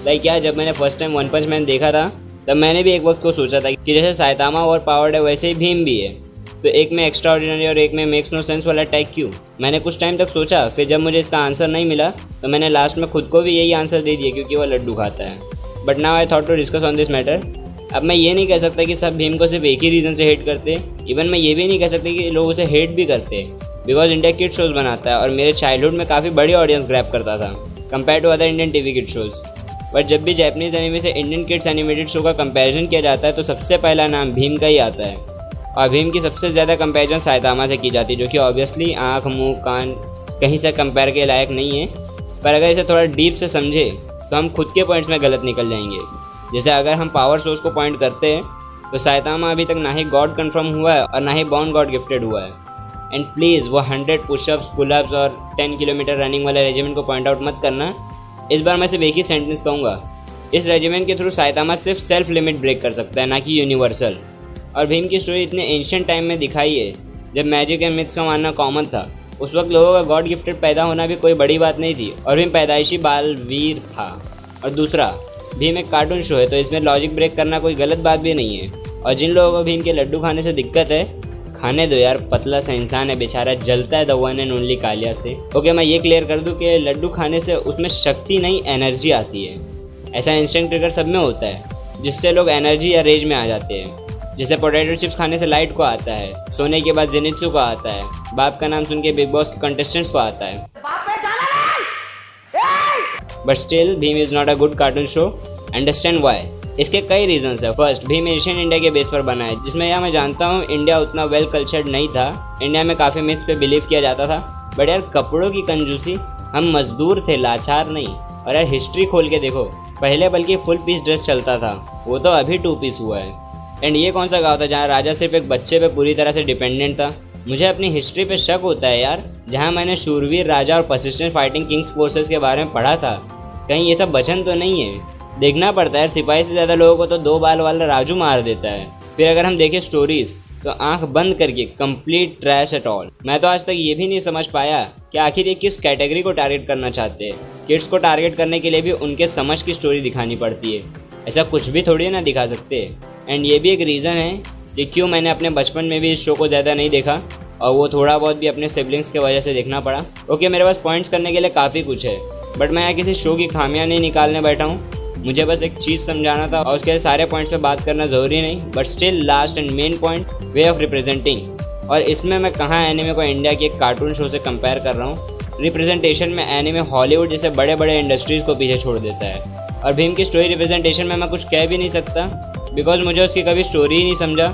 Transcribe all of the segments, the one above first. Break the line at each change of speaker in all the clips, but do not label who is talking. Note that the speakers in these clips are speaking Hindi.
लाइक यार, जब मैंने फर्स्ट टाइम वन पंच मैन देखा था तब मैंने भी एक वक्त को सोचा था कि जैसे साइतामा और पावर्ड है वैसे ही भीम भी है, तो एक में एक्स्ट्रा ऑर्डिनरी और एक में मेक्स नो सेंस वाला अटैक क्यों? मैंने कुछ टाइम तक सोचा, फिर जब मुझे इसका आंसर नहीं मिला तो मैंने लास्ट में खुद को भी यही आंसर दे दिया, क्योंकि वो लड्डू खाता है। But now I thought to discuss on this matter. अब मैं ये नहीं कह सकता कि सब भीम को सिर्फ एक ही रीज़न से हेट करते, इवन मैं ये भी नहीं कह सकती कि लोग उसे हेट भी करते, बिकॉज इंडिया किड शोज़ बनाता है और मेरे चाइल्डहुड में काफ़ी बड़ी ऑडियंस ग्रैब करता था compare to other Indian TV kid shows. But जब भी जापानीज़ एनिमे से इंडियन किड्स एनिमेटेड शो का कंपैरिजन किया जाता है तो सबसे पहला नाम भीम का ही आता है, और भीम की सबसे ज़्यादा कंपैरिजन साइतामा से की जाती है, जो कि ऑब्वियसली आँख मुँह कान कहीं से कंपेयर के लायक नहीं है। पर अगर इसे थोड़ा डीप से समझे तो हम खुद के पॉइंट्स में गलत निकल जाएंगे। जैसे अगर हम पावर सोर्स को पॉइंट करते हैं तो साइतामा अभी तक ना ही गॉड कन्फर्म हुआ है और ना ही बॉर्न गॉड गिफ्टेड हुआ है। एंड प्लीज़ वो 100 पुशअप्स पुलअप्स और 10 किलोमीटर रनिंग वाले रेजिमेंट को पॉइंट आउट मत करना। इस बार मैं सिर्फ एक ही सेंटेंस कहूँगा, इस रेजिमेंट के थ्रू साइतामा सिर्फ सेल्फ लिमिट ब्रेक कर सकता है, ना कि यूनिवर्सल। और भीम की स्टोरी इतने एंशिएंट टाइम में दिखाई है जब मैजिक एंड मिथ्स का मानना कॉमन था। उस वक्त लोगों का गॉड गिफ्टेड पैदा होना भी कोई बड़ी बात नहीं थी और भीम पैदाइशी बाल वीर था। और दूसरा, भीम एक कार्टून शो है तो इसमें लॉजिक ब्रेक करना कोई गलत बात भी नहीं है। और जिन लोगों को भीम के लड्डू खाने से दिक्कत है, खाने दो यार, पतला सा इंसान है बेचारा, जलता है the one and only Kalia से। ओके, मैं ये क्लियर कर दूं कि लड्डू खाने से उसमें शक्ति नहीं एनर्जी आती है। ऐसा इंस्टेंट ट्रिगर सब में होता है जिससे लोग एनर्जी या रेज में आ जाते हैं। जैसे पोटैटो चिप्स खाने से लाइट को आता है, सोने के बाद जेनित्सु को आता है, बाप का नाम सुन के बिग बॉस के कंटेस्टेंट्स को आता है। But still Bhim is not a good cartoon show. Understand why? इसके कई रीजंस है। फर्स्ट, भीम एशियन इंडिया के बेस पर बना है, जिसमें यह मैं जानता हूँ इंडिया उतना वेल कल्चर्ड नहीं था, इंडिया में काफ़ी मिथ पे बिलीव किया जाता था। बट यार कपड़ों की कंजूसी, हम मजदूर थे, लाचार नहीं। और यार हिस्ट्री खोल के देखो, पहले बल्कि फुल पीस ड्रेस चलता था, वो तो अभी 2 पीस हुआ है। एंड ये कौन सा गाँव था जहाँ राजा सिर्फ एक बच्चे पे पूरी तरह से डिपेंडेंट था? मुझे अपनी हिस्ट्री पे शक होता है यार, जहाँ मैंने शूरवीर राजा और परसिस्टेंट फाइटिंग किंग्स फोर्सेस के बारे में पढ़ा था, कहीं ये सब वचन तो नहीं है? देखना पड़ता है, सिपाही से ज़्यादा लोगों को तो 2 बाल वाला राजू मार देता है। फिर अगर हम देखें स्टोरीज तो आंख बंद करके कंप्लीट ट्रैश एट ऑल। मैं तो आज तक ये भी नहीं समझ पाया कि आखिर ये किस कैटेगरी को टारगेट करना चाहते हैं। किड्स को टारगेट करने के लिए भी उनके समझ की स्टोरी दिखानी पड़ती है, ऐसा कुछ भी थोड़ी ना दिखा सकते। एंड ये भी एक रीज़न है कि क्यों मैंने अपने बचपन में भी इस शो को ज़्यादा नहीं देखा, और वो थोड़ा बहुत भी अपने सिबलिंग्स की वजह से देखना पड़ा। ओके, मेरे पास पॉइंट्स करने के लिए काफ़ी कुछ है, बट मैं यहाँ किसी शो की खामियां नहीं निकालने बैठा हूँ। मुझे बस एक चीज़ समझाना था और उसके सारे पॉइंट्स पे बात करना ज़रूरी नहीं। But still last and main point, way of representing. और इसमें मैं कहाँ एनिमे को इंडिया के एक कार्टून शो से कंपेयर कर रहा हूँ। रिप्रेजेंटेशन में एनिमे हॉलीवुड जैसे बड़े बड़े इंडस्ट्रीज़ को पीछे छोड़ देता है। और भीम की स्टोरी रिप्रेजेंटेशन में मैं कुछ कह भी नहीं सकता, बिकॉज मुझे उसकी कभी स्टोरी ही नहीं समझा।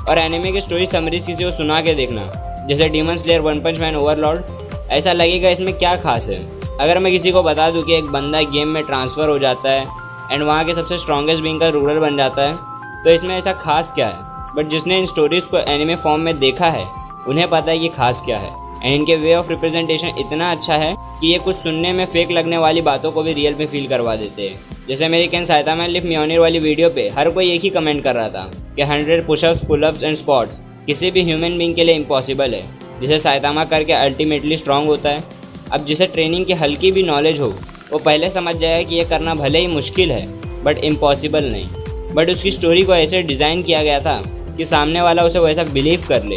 और एनिमे की स्टोरी समरीज किसी को सुना के देखना, जैसे डीमन स्लेयर, वन पंच मैन, ओवरलॉर्ड, ऐसा लगेगा इसमें क्या खास है। अगर मैं किसी को बता दूं कि एक बंदा गेम में ट्रांसफ़र हो जाता है एंड वहाँ के सबसे स्ट्रॉन्गेस्ट बीइंग का रूलर बन जाता है, तो इसमें ऐसा खास क्या है? बट जिसने इन स्टोरीज़ को एनिमे फॉर्म में देखा है उन्हें पता है कि खास क्या है। एंड इनके वे ऑफ रिप्रेजेंटेशन इतना अच्छा है कि ये कुछ सुनने में फेक लगने वाली बातों को भी रियल में फील करवा देते हैं। जैसे मेरी कैन साइतामा लिफ्ट म्योनिर वाली वीडियो पे हर कोई एक ही कमेंट कर रहा था कि 100 पुशअप्स, पुलअप्स एंड स्क्वाट्स किसी भी ह्यूमन बीइंग के लिए इम्पॉसिबल है, जिसे साइतामा करके अल्टीमेटली स्ट्रॉन्ग होता है। अब जिसे ट्रेनिंग की हल्की भी नॉलेज हो, वो पहले समझ जाएगा कि ये करना भले ही मुश्किल है बट इम्पॉसिबल नहीं। बट उसकी स्टोरी को ऐसे डिज़ाइन किया गया था कि सामने वाला उसे वैसा बिलीव कर ले।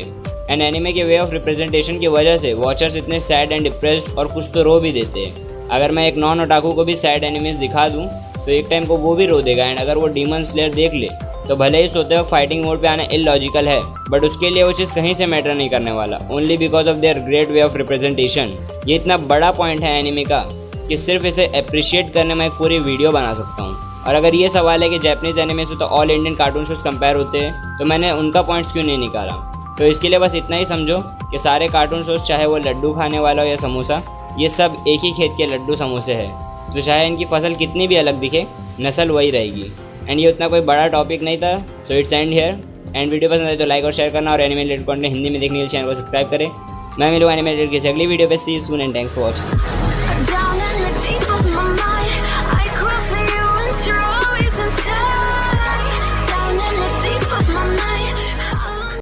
एंड एनिमे के वे ऑफ रिप्रेजेंटेशन की वजह से वॉचर्स इतने सैड एंड डिप्रेस्ड और कुछ तो रो भी देते हैं। अगर मैं एक नॉन ओटाकू को भी सैड एनिमेज दिखा दूँ तो एक टाइम को वो भी रो देगा। एंड अगर वो डीमन स्लेयर देख ले तो भले ही सोते वक्त फाइटिंग मोड पे आना इलॉजिकल है, बट उसके लिए वो चीज़ कहीं से मैटर नहीं करने वाला, only because of their great way of representation. ये इतना बड़ा पॉइंट है एनिमे का कि सिर्फ इसे अप्रिशिएट करने में एक पूरी वीडियो बना सकता हूँ। और अगर ये सवाल है कि जापानीज एनिमे से तो all Indian cartoon shows compare होते हैं, तो मैंने उनका पॉइंट्स क्यों नहीं निकाला। तो इसके लिए बस इतना ही समझो कि सारे कार्टून शोज, चाहे वो लड्डू खाने वाला हो या समोसा, ये सब एक ही खेत के लड्डू समोसे है। तो चाहे इनकी फसल कितनी भी अलग दिखे, नस्ल वही रहेगी। एंड ये उतना कोई बड़ा टॉपिक नहीं था, so it's and here. And video पसंद आए तो लाइक और शेयर करना, और एनिमे रिलेटेड कंटेंट हिंदी में देखने के लिए चैनल को सब्सक्राइब करें। मैं मिलूंगा एनिमे रिलेटेड किसी अगली वीडियो पे। See you soon and thanks for watching.